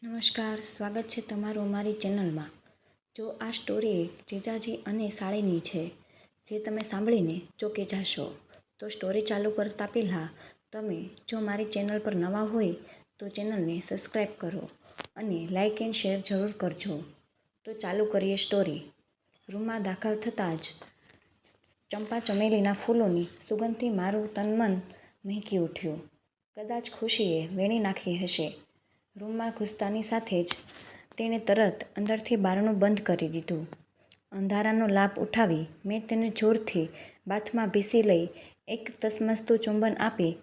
નમસ્કાર, સ્વાગત છે તમારું અમારી ચેનલમાં. જો આ સ્ટોરી જીજાજી અને સાળીની છે, જે તમે સાંભળીને ચોંકી જશો. તો સ્ટોરી ચાલુ કરતાં પહેલાં તમે જો મારી ચેનલ પર નવા હોય તો ચેનલને સબસ્ક્રાઈબ કરો અને લાઇક એન્ડ શેર જરૂર કરજો. તો ચાલુ કરીએ સ્ટોરી. રૂમમાં દાખલ થતાં જ ચંપા ચમેલીના ફૂલોની સુગંધથી મારું તન મન મહેકી ઉઠ્યું. કદાચ ખુશીએ વેણી નાખી હશે. રૂમમાં ઘૂસતાની સાથે જ તેણે તરત અંદરથી બારણું બંધ કરી દીધું. અંધારાનો લાભ ઉઠાવી મેં તેને જોરથી બાથમાં ભીંસી લઈ એક તસમસતું ચુંબન આપી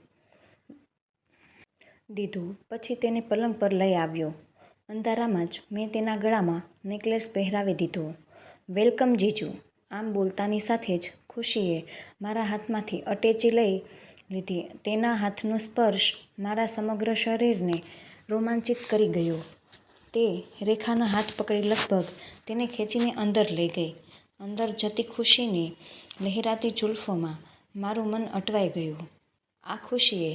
દીધું. પછી તેને પલંગ પર લઈ આવ્યો. અંધારામાં જ મેં તેના ગળામાં નેકલેસ પહેરાવી દીધો. વેલકમ જીજુ. આમ બોલતાની સાથે જ ખુશીએ મારા હાથમાંથી અટેચી લઈ લીધી. તેના હાથનો સ્પર્શ મારા સમગ્ર શરીરને રોમાંચિત કરી ગયો. તે રેખાના હાથ પકડી લગભગ તેને ખેંચીને અંદર લઈ ગઈ. અંદર જતી ખુશીની લહેરાતી જુલ્ફોમાં મારું મન અટવાઈ ગયું. આ ખુશીએ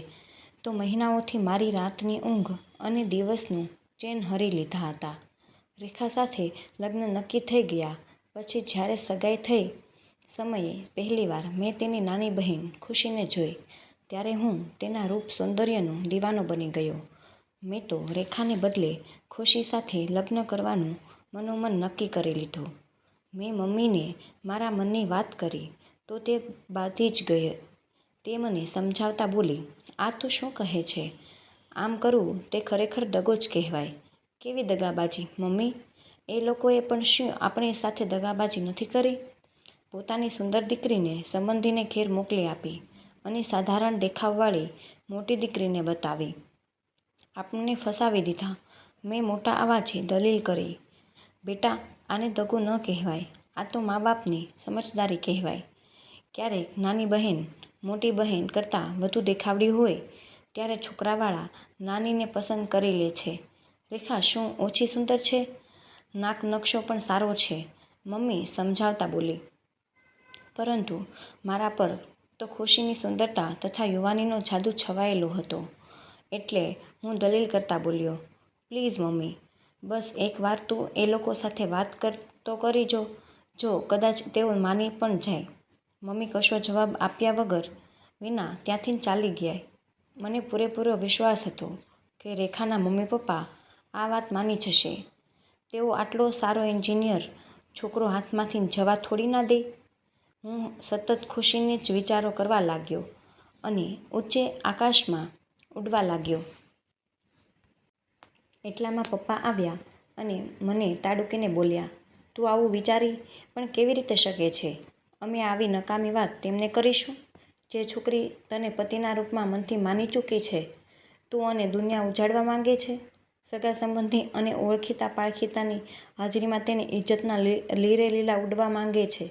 તો મહિનાઓથી મારી રાતની ઊંઘ અને દિવસનું ચેન હરી લીધા હતા. રેખા સાથે લગ્ન નક્કી થઈ ગયા પછી જ્યારે સગાઈ થઈ સમયે પહેલીવાર મેં તેની નાની બહેન ખુશીને જોઈ, ત્યારે હું તેના રૂપ સૌંદર્યનો દીવાનો બની ગયો. મેં તો રેખાને બદલે ખુશી સાથે લગ્ન કરવાનું મનોમન નક્કી કરી લીધું. મેં મમ્મીને મારા મનની વાત કરી તો તે બાધી જ ગઈ. તે મને સમજાવતા બોલી, આ તું શું કહે છે? આમ કરવું તે ખરેખર દગો જ કહેવાય. કેવી દગાબાજી મમ્મી? એ લોકોએ પણ શું આપણી સાથે દગાબાજી નથી કરી? પોતાની સુંદર દીકરીને સંબંધીને ઘેર મોકલી આપી અને સાધારણ દેખાવવાળી મોટી દીકરીને બતાવી. આપણને ફસાવી દીધા. મેં મોટા અવાજે દલીલ કરી. બેટા, આને દગો ન કહેવાય. આ તો મા બાપની સમજદારી કહેવાય. ક્યારેક નાની બહેન મોટી બહેન કરતાં વધુ દેખાવડી હોય ત્યારે છોકરાવાળા નાનીને પસંદ કરી લે છે. રેખા શું ઓછી સુંદર છે? નાક નકશો પણ સારો છે, મમ્મી સમજાવતા બોલી. પરંતુ મારા પર તો ખુશીની સુંદરતા તથા યુવાનીનો જાદુ છવાયેલો હતો. એટલે હું દલીલ કરતા બોલ્યો, પ્લીઝ મમ્મી, બસ એકવાર તું એ લોકો સાથે વાત તો કરી જો. જો કદાચ તેઓ માની પણ જાય. મમ્મી કશો જવાબ આપ્યા વગર વિના ત્યાંથી ચાલી ગયા. મને પૂરેપૂરો વિશ્વાસ હતો કે રેખાના મમ્મી પપ્પા આ વાત માની જશે. તેઓ આટલો સારો એન્જિનિયર છોકરો હાથમાંથી જવા થોડી ના દે. હું સતત ખુશીને જ વિચારો કરવા લાગ્યો અને ઊંચે આકાશમાં ઉડવા લાગ્યો. એટલામાં પપ્પા આવ્યા અને મને તાડૂકીને બોલ્યા, તું આવું વિચારી પણ કેવી રીતે શકે છે? અમે આવી નકામી વાત તેમને કરીશું? જે છોકરી તને પતિના રૂપમાં મનથી માની ચૂકી છે, તું અને દુનિયા ઉજાડવા માંગે છે? સગા સંબંધી અને ઓળખીતા પાળખીતાની હાજરીમાં તેની ઇજ્જતના લીરે લીલા ઉડવા માંગે છે.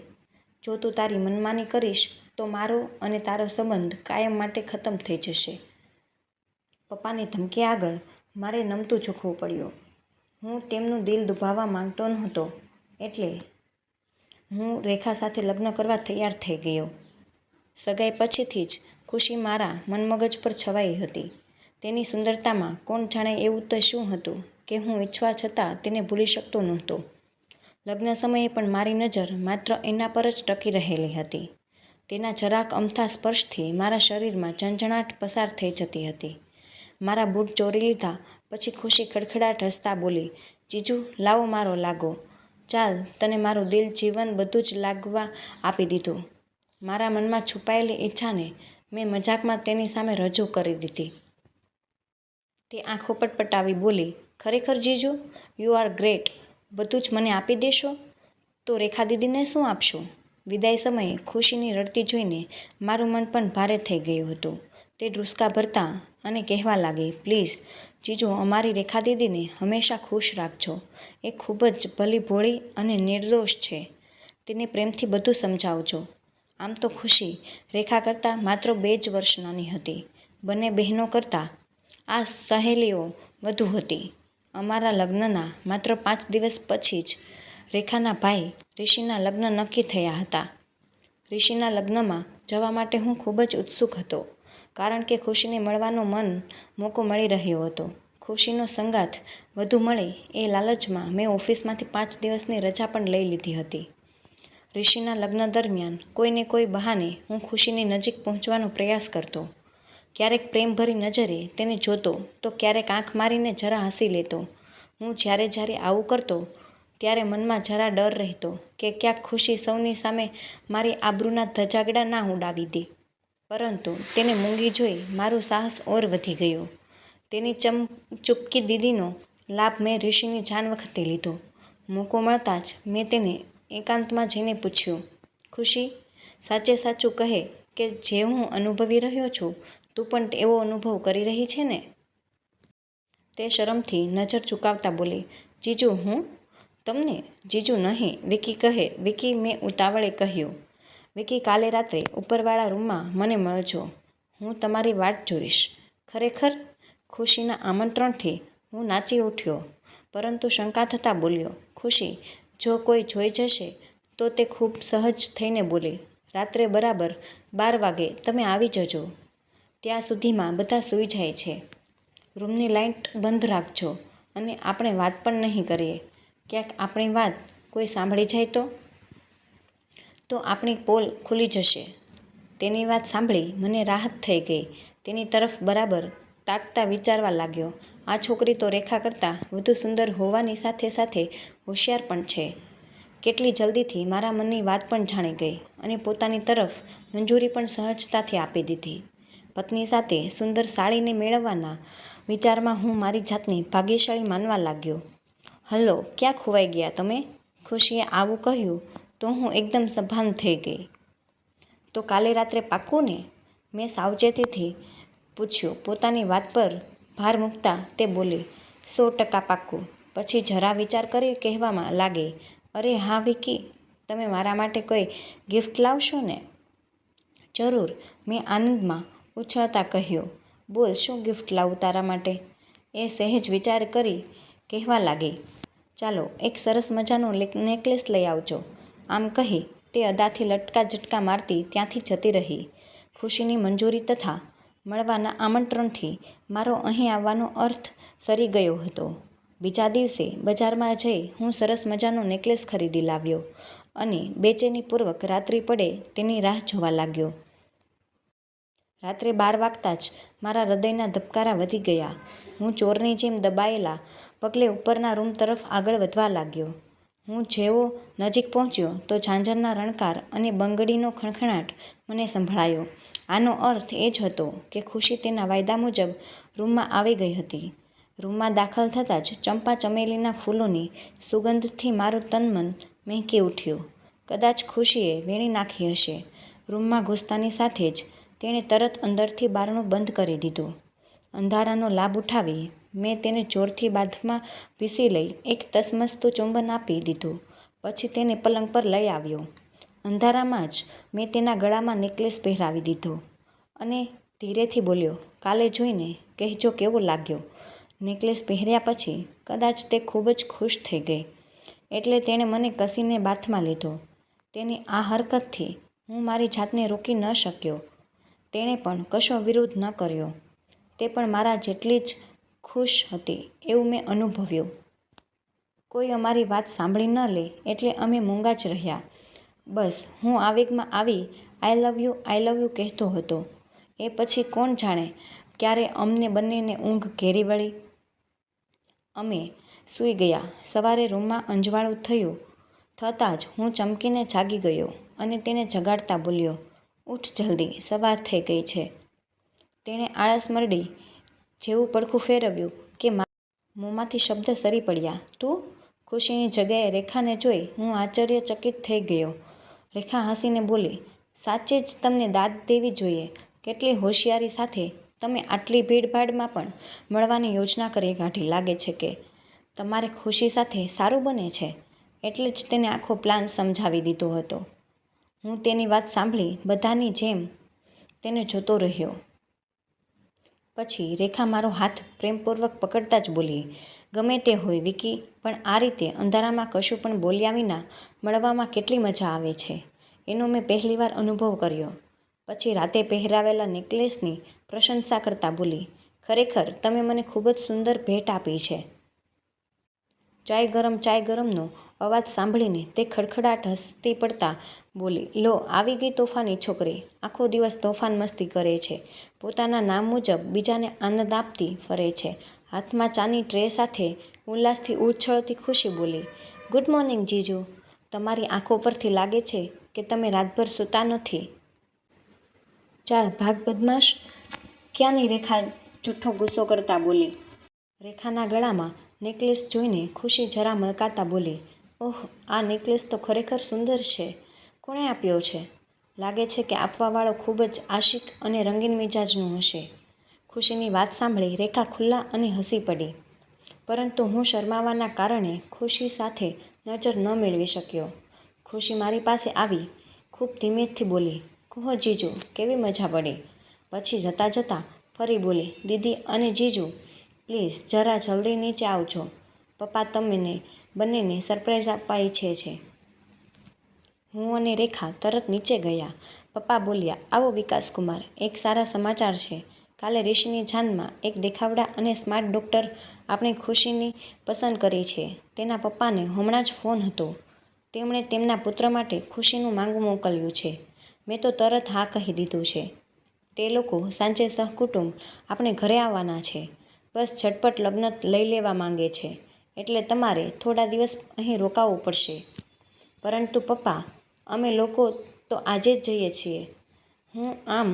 જો તું તારી મનમાની કરીશ તો મારો અને તારો સંબંધ કાયમ માટે ખતમ થઈ જશે. પપ્પાની ધમકી આગળ મારે નમતું ઝૂકવું પડ્યું. હું તેમનું દિલ દુભાવવા માંગતો નહોતો એટલે હું રેખા સાથે લગ્ન કરવા તૈયાર થઈ ગયો. સગાઈ પછીથી જ ખુશી મારા મનમગજ પર છવાઈ હતી. તેની સુંદરતામાં કોણ જાણે એવું તે શું હતું કે હું ઈચ્છવા છતાં તેને ભૂલી શકતો નહોતો. લગ્ન સમયે પણ મારી નજર માત્ર એના પર જ ટકી રહેલી હતી. તેના જરાક અમથા સ્પર્શથી મારા શરીરમાં ઝંઝણાટ પસાર થઈ જતી હતી. મારા બૂટ ચોરી લીધા પછી ખુશી ખડખડાટ હસતા બોલી, જીજુ લાવો મારો લાગો. ચાલ, તને મારું દિલ જીવન બધું જ લાગવા આપી દીધું. મારા મનમાં છુપાયેલી ઈચ્છાને મેં મજાકમાં તેની સામે રજૂ કરી દીધી. તે આંખો પટપટાવી બોલી, ખરેખર જીજુ? You are great. બધું જ મને આપી દેશો? તો રેખા દીદીને શું આપશો? વિદાય સમયે ખુશીની રડતી જોઈને મારું મન પણ ભારે થઈ ગયું હતું. તે ડૂસકા ભરતા અને કહેવા લાગી, પ્લીઝ જીજુ, અમારી રેખા દીદીને હંમેશા ખુશ રાખજો. એ ખૂબ જ ભલી ભોળી અને નિર્દોષ છે. તેને પ્રેમથી બધું સમજાવજો. આમ તો ખુશી રેખા કરતાં માત્ર 2 જ વર્ષ નાની હતી. બંને બહેનો કરતાં આ સહેલીઓ વધુ હતી. અમારા લગ્નના માત્ર 5 દિવસ પછી જ રેખાના ભાઈ રિશીના લગ્ન નક્કી થયા હતા. રિશીના લગ્નમાં જવા માટે હું ખૂબ જ ઉત્સુક હતો, કારણ કે ખુશીને મળવાનો મોકો મળી રહ્યો હતો. ખુશીનો સંગાથ વધુ મળે એ લાલચમાં મેં ઓફિસમાંથી 5 દિવસની રજા પણ લઈ લીધી હતી. રિષિના લગ્ન દરમિયાન કોઈને કોઈ બહાને હું ખુશીની નજીક પહોંચવાનો પ્રયાસ કરતો. ક્યારેક પ્રેમભરી નજરે તેને જોતો તો ક્યારેક આંખ મારીને જરા હસી લેતો. હું જ્યારે આવું કરતો ત્યારે મનમાં જરા ડર રહેતો કે ક્યાંક ખુશી સૌની સામે મારી આબરૂના ધજાગડા ના ઉડાવી દે. પરંતુ તેને મૂંગી જોઈ મારું સાહસ ઓર વધી ગયું. તેની ચૂપકી દીદીનો લાભ મેં રિષિની જાન વખતે લીધો. મોકો મળતાં જ મેં તેને એકાંતમાં જઈને પૂછ્યું, ખુશી, સાચે સાચું કહે કે જે હું અનુભવી રહ્યો છું તું પણ એવો અનુભવ કરી રહી છે ને? તે શરમથી નજર ચૂકાવતા બોલી, જીજુ હું? તમને? જીજુ નહીં, વિકી કહે. વિકી, મેં ઉતાવળે કહ્યું. વિકી, કાલે રાત્રે ઉપરવાળા રૂમમાં મને મળજો. હું તમારી વાટ જોઈશ. ખરેખર? ખુશીના આમંત્રણથી હું નાચી ઉઠ્યો, પરંતુ શંકા થતાં બોલ્યો, ખુશી, જો કોઈ જોઈ જશે તો? તે ખૂબ સહજ થઈને બોલી, રાત્રે બરાબર 12 વાગે તમે આવી જજો. ત્યાં સુધીમાં બધા સૂઈ જાય છે. રૂમની લાઇટ બંધ રાખજો અને આપણે વાત પણ નહીં કરીએ. ક્યાંક આપણી વાત કોઈ સાંભળી જાય તો આપણી પોલ ખુલી જશે. તેની વાત સાંભળી મને રાહત થઈ ગઈ. તેની તરફ બરાબર તાકતા વિચારવા લાગ્યો, આ છોકરી તો રેખા કરતાં વધુ સુંદર હોવાની સાથે સાથે હોશિયાર પણ છે. કેટલી જલ્દીથી મારા મનની વાત પણ જાણી ગઈ અને પોતાની તરફ મંજૂરી પણ સહજતાથી આપી દીધી. પત્ની સાથે સુંદર સાળીને મેળવવાના વિચારમાં હું મારી જાતને ભાગ્યશાળી માનવા લાગ્યો. હલો, ક્યાં ખોવાઈ ગયા તમે? ખુશીએ આવું કહ્યું તો હું એકદમ સભાન થઈ ગઈ. તો કાલે રાત્રે પાક્કું ને? મેં સાવચેતીથી પૂછ્યું. પોતાની વાત પર ભાર મૂકતા તે બોલી, 100% પાક્કું. પછી જરા વિચાર કરી કહેવામાં લાગી, અરે હા વિકી, તમે મારા માટે કોઈ ગિફ્ટ લાવશો ને? જરૂર, મેં આનંદમાં ઉછળતા કહ્યું. બોલ, શું ગિફ્ટ લાવું તારા માટે? એ સહેજ વિચાર કરી કહેવા લાગી, ચાલો એક સરસ મજાનો નેકલેસ લઈ આવજો. આમ કહી તે અદાથી લટકા ઝટકા મારતી ત્યાંથી જતી રહી. ખુશીની મંજૂરી તથા મળવાના આમંત્રણથી મારો અહીં આવવાનો અર્થ સરી ગયો હતો. બીજા દિવસે બજારમાં જઈ હું સરસ મજાનો નેકલેસ ખરીદી લાવ્યો અને બેચેનીપૂર્વક રાત્રિ પડે તેની રાહ જોવા લાગ્યો. રાત્રે 12 વાગતાં જ મારા હૃદયના ધબકારા વધી ગયા. હું ચોરની જેમ દબાયેલા પગલે ઉપરના રૂમ તરફ આગળ વધવા લાગ્યો. હું જેવો નજીક પહોંચ્યો તો ઝાંઝરના રણકાર અને બંગડીનો ખણખણાટ મને સંભળાયો. આનો અર્થ એ જ હતો કે ખુશી તેના વાયદા મુજબ રૂમમાં આવી ગઈ હતી. રૂમમાં દાખલ થતાં જ ચંપા ચમેલીના ફૂલોની સુગંધથી મારું તનમન મહેકી ઉઠ્યું. કદાચ ખુશીએ વીણી નાખી હશે. રૂમમાં ઘૂસતાની સાથે જ તેણે તરત અંદરથી બારણું બંધ કરી દીધું. અંધારાનો લાભ ઉઠાવી મેં તેને જોરથી બાથમાં વીસી લઈ એક તસમસતું ચુંબન આપી દીધું. પછી તેને પલંગ પર લઈ આવ્યો. અંધારામાં જ મેં તેના ગળામાં નેકલેસ પહેરાવી દીધો અને ધીરેથી બોલ્યો, કાલે જોઈને કહેજો કેવો લાગ્યો. નેકલેસ પહેર્યા પછી કદાચ તે ખૂબ જ ખુશ થઈ ગઈ એટલે તેણે મને કસીને બાથમાં લીધો. તેની આ હરકતથી હું મારી જાતને રોકી ન શક્યો. તેણે પણ કશો વિરોધ ન કર્યો. તે પણ મારા જેટલી જ ખુશ હતી એવું મેં અનુભવ્યું. કોઈ અમારી વાત સાંભળી ન લે એટલે અમે મૂંગા જ રહ્યા. બસ હું આવેગમાં આવી આઈ લવ યુ કહેતો હતો. એ પછી કોણ જાણે ક્યારે અમને બંનેને ઊંઘ ઘેરી વળી. અમે સૂઈ ગયા. સવારે રૂમમાં અંજવાળું થતાં જ હું ચમકીને જાગી ગયો અને તેને જગાડતા બોલ્યો, ઉઠ જલ્દી, સવાર થઈ ગઈ છે. તેણે આળસ મરડી જેવું પડખું ફેરવ્યું કે મોંમાંથી શબ્દ સરી પડ્યા, તું? ખુશીની જગ્યાએ રેખાને જોઈ હું આશ્ચર્યચકિત થઈ ગયો. રેખા હસીને બોલી, સાચે જ તમને દાદ દેવી જોઈએ. કેટલી હોશિયારી સાથે તમે આટલી ભીડભાડમાં પણ મળવાની યોજના કરી કાઢી. લાગે છે કે તમારે ખુશી સાથે સારું બને છે એટલે જ તેને આખો પ્લાન સમજાવી દીધો હતો. હું તેની વાત સાંભળી બધાની જેમ તેને જોતો રહ્યો. પછી રેખા મારો હાથ પ્રેમપૂર્વક પકડતા જ બોલી, ગમે તે હોય વિકી, પણ આ રીતે અંધારામાં કશું પણ બોલ્યા વિના મળવામાં કેટલી મજા આવે છે એનો મેં પહેલીવાર અનુભવ કર્યો. પછી રાતે પહેરાવેલા નેકલેસની પ્રશંસા કરતા બોલી, ખરેખર તમે મને ખૂબ જ સુંદર ભેટ આપી છે. ચાય ગરમનો અવાજ સાંભળીને તે ખડખડાટ હસતી પડતા બોલી, લો આવી ગઈ તોફાની છોકરી. આખો દિવસ તોફાન મસ્તી કરે છે. પોતાના નામ મુજબ બીજાને આનંદ આપતી ફરે છે. હાથમાં ચાની ટ્રે સાથે ઉલ્લાસથી ઉછળતી ખુશી બોલી, ગુડ મોર્નિંગ જીજુ. તમારી આંખો પરથી લાગે છે કે તમે રાતભર સૂતા નથી. ચાલ ભાગ બદમાશ. ક્યાંની રેખા જૂઠો ગુસ્સો કરતા બોલી. રેખાના ગળામાં નેકલેસ જોઈને ખુશી જરા મલકાતા બોલી, ઓહ, આ નેકલેસ તો ખરેખર સુંદર છે. કોણે આપ્યો છે? લાગે છે કે આપવાવાળો ખૂબ જ આશિક અને રંગીન મિજાજનું હશે. ખુશીની વાત સાંભળી રેખા ખુલ્લા અને હસી પડી. પરંતુ હું શરમાવાના કારણે ખુશી સાથે નજર ન મેળવી શક્યો. ખુશી મારી પાસે આવી ખૂબ ધીમેથી બોલી, કહો જીજુ, કેવી મજા પડી? પછી જતાં જતાં ફરી બોલી, દીદી અને જીજુ, પ્લીઝ જરા જલ્દી નીચે આવજો. પપ્પા તમને બંનેને સરપ્રાઈઝ આપવા ઈચ્છે છે. હું અને રેખા તરત નીચે ગયા. પપ્પા બોલ્યા, આવો વિકાસકુમાર, એક સારા સમાચાર છે. કાલે રિષિની જાનમાં એક દેખાવડા અને સ્માર્ટ ડૉક્ટર આપણે ખુશીની પસંદ કરી છે. તેના પપ્પાને હમણાં જ ફોન હતો. તેમણે તેમના પુત્ર માટે ખુશીનું માંગુ મોકલ્યું છે. મેં તો તરત હા કહી દીધું છે. તે લોકો સાંજે સહકુટુંબ આપણે ઘરે આવવાના છે. બસ ઝટપટ લગ્ન લઈ લેવા માંગે છે. એટલે તમારે થોડા દિવસ અહીં રોકાવું પડશે. પરંતુ પપ્પા, અમે લોકો તો આજે જ જઈએ છીએ. હું આમ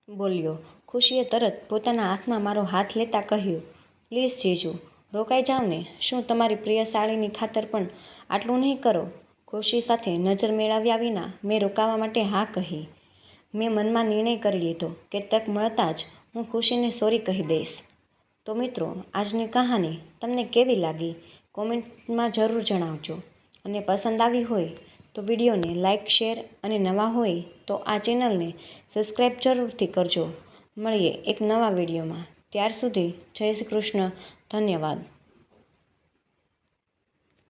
બોલ્યો. ખુશીએ તરત પોતાના હાથમાં મારો હાથ લેતા કહ્યું, પ્લીઝ જીજુ, રોકાઈ જાવ ને. શું તમારી પ્રિય સાળીની ખાતર પણ આટલું નહીં કરો? ખુશી સાથે નજર મેળવ્યા વિના મેં રોકાવા માટે હા કહી. મેં મનમાં નિર્ણય કરી લીધો કે તક મળતાં જ હું ખુશીને સોરી કહી દઈશ. તો મિત્રો, આજની કહાની તમને કેવી લાગી? કોમેન્ટમાં જરૂર જણાવજો. અને પસંદ આવી હોય તો વિડીયોને લાઇક, શેર અને નવા હોય તો આ ચેનલને સબસ્ક્રાઈબ જરૂરથી કરજો. મળીએ એક નવા વિડીયોમાં. ત્યાર સુધી જય શ્રી કૃષ્ણ. ધન્યવાદ.